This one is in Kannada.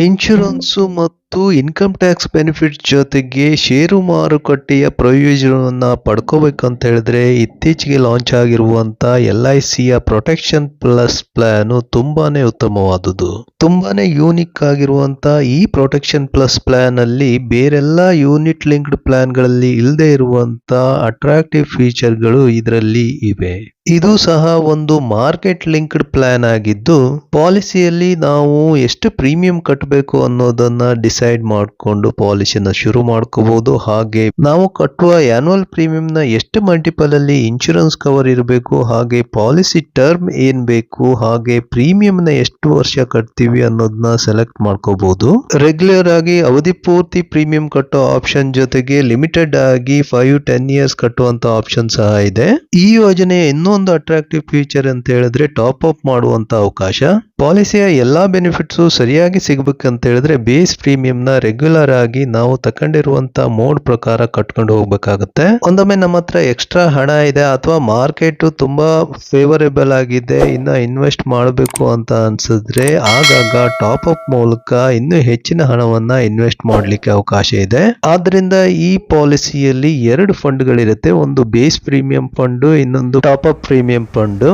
ಇನ್ಶೂರೆನ್ಸು ಮತ್ತು ಇನ್ಕಮ್ ಟ್ಯಾಕ್ಸ್ ಬೆನಿಫಿಟ್ ಜೊತೆಗೆ ಷೇರು ಮಾರುಕಟ್ಟೆಯ ಪ್ರಯೋಜನವನ್ನ ಪಡ್ಕೋಬೇಕಂತ ಹೇಳಿದ್ರೆ ಇತ್ತೀಚೆಗೆ ಲಾಂಚ್ ಆಗಿರುವಂತ LICಯ ಪ್ರೊಟೆಕ್ಷನ್ ಪ್ಲಸ್ ಪ್ಲಾನ್ ತುಂಬಾನೇ ಉತ್ತಮವಾದುದು. ತುಂಬಾನೇ ಯೂನಿಕ್ ಆಗಿರುವಂತ ಈ ಪ್ರೊಟೆಕ್ಷನ್ ಪ್ಲಸ್ ಪ್ಲಾನ್ ಅಲ್ಲಿ ಬೇರೆಲ್ಲ ಯೂನಿಟ್ ಲಿಂಕ್ಡ್ ಪ್ಲಾನ್ ಗಳಲ್ಲಿ ಇಲ್ಲದೆ ಇರುವಂತ ಅಟ್ರಾಕ್ಟಿವ್ ಫೀಚರ್ಗಳು ಇದರಲ್ಲಿ ಇವೆ. ಇದು ಸಹ ಒಂದು ಮಾರ್ಕೆಟ್ ಲಿಂಕ್ಡ್ ಪ್ಲಾನ್ ಆಗಿದ್ದು ಪಾಲಿಸಿಯಲ್ಲಿ ನಾವು ಎಷ್ಟು ಪ್ರೀಮಿಯಂ ಕಟ್ಟಬೇಕು ಅನ್ನೋದನ್ನ ಡಿಸೈಡ್ ಮಾಡಿಕೊಂಡು ಪಾಲಿಸಿನ ಶುರು ಮಾಡ್ಕೋಬಹುದು. ಹಾಗೆ ನಾವು ಕಟ್ಟುವ ಆನ್ಯುವಲ್ ಪ್ರೀಮಿಯಂ ನ ಎಷ್ಟು ಮಲ್ಟಿಪಲ್ ಅಲ್ಲಿ ಇನ್ಶೂರೆನ್ಸ್ ಕವರ್ ಇರಬೇಕು, ಹಾಗೆ ಪಾಲಿಸಿ ಟರ್ಮ್ ಏನ್ ಬೇಕು, ಹಾಗೆ ಪ್ರೀಮಿಯಂ ನ ಎಷ್ಟು ವರ್ಷ ಕಟ್ತೀವಿ ಅನ್ನೋದನ್ನ ಸೆಲೆಕ್ಟ್ ಮಾಡ್ಕೋಬಹುದು. ರೆಗ್ಯುಲರ್ ಆಗಿ ಅವಧಿ ಪೂರ್ತಿ ಪ್ರೀಮಿಯಂ ಕಟ್ಟೋ ಆಪ್ಷನ್ ಜೊತೆಗೆ ಲಿಮಿಟೆಡ್ ಆಗಿ 5-10 ಇಯರ್ಸ್ ಕಟ್ಟುವಂತ ಆಪ್ಷನ್ ಸಹ ಇದೆ. ಈ ಯೋಜನೆ ಇನ್ನೊಂದು ಅಟ್ರಾಕ್ಟಿವ್ ಫೀಚರ್ ಅಂತ ಹೇಳಿದ್ರೆ ಟಾಪ್ ಅಪ್ ಮಾಡುವಂತ ಅವಕಾಶ. ಪಾಲಿಸಿಯ ಎಲ್ಲಾ ಬೆನಿಫಿಟ್ಸ್ ಸರಿಯಾಗಿ ಸಿಗಬೇಕಂತ ಹೇಳಿದ್ರೆ ಬೇಸ್ ಪ್ರೀಮಿಯಂ ನ ರೆಗ್ಯುಲರ್ ಆಗಿ ನಾವು ತಕೊಂಡಿರುವಂತ ಮೋಡ್ ಪ್ರಕಾರ ಕಟ್ಕೊಂಡು ಹೋಗ್ಬೇಕಾಗುತ್ತೆ. ಒಂದೊಮ್ಮೆ ನಮ್ಮ ಹತ್ರ ಎಕ್ಸ್ಟ್ರಾ ಹಣ ಇದೆ ಅಥವಾ ಮಾರ್ಕೆಟ್ ತುಂಬಾ ಫೇವರೇಬಲ್ ಆಗಿದೆ, ಇನ್ನ ಇನ್ವೆಸ್ಟ್ ಮಾಡಬೇಕು ಅಂತ ಅನ್ಸಿದ್ರೆ ಆಗಾಗ ಟಾಪ್ ಅಪ್ ಮೂಲಕ ಇನ್ನೂ ಹೆಚ್ಚಿನ ಹಣವನ್ನ ಇನ್ವೆಸ್ಟ್ ಮಾಡ್ಲಿಕ್ಕೆ ಅವಕಾಶ ಇದೆ. ಆದ್ರಿಂದ ಈ ಪಾಲಿಸಿಯಲ್ಲಿ 2 ಫಂಡ್ಗಳಿರುತ್ತೆ. ಒಂದು ಬೇಸ್ ಪ್ರೀಮಿಯಂ ಫಂಡ್, ಇನ್ನೊಂದು ಟಾಪ್ ಅಪ್ ಪ್ರೀಮಿಯಂ ಫಂಡ್.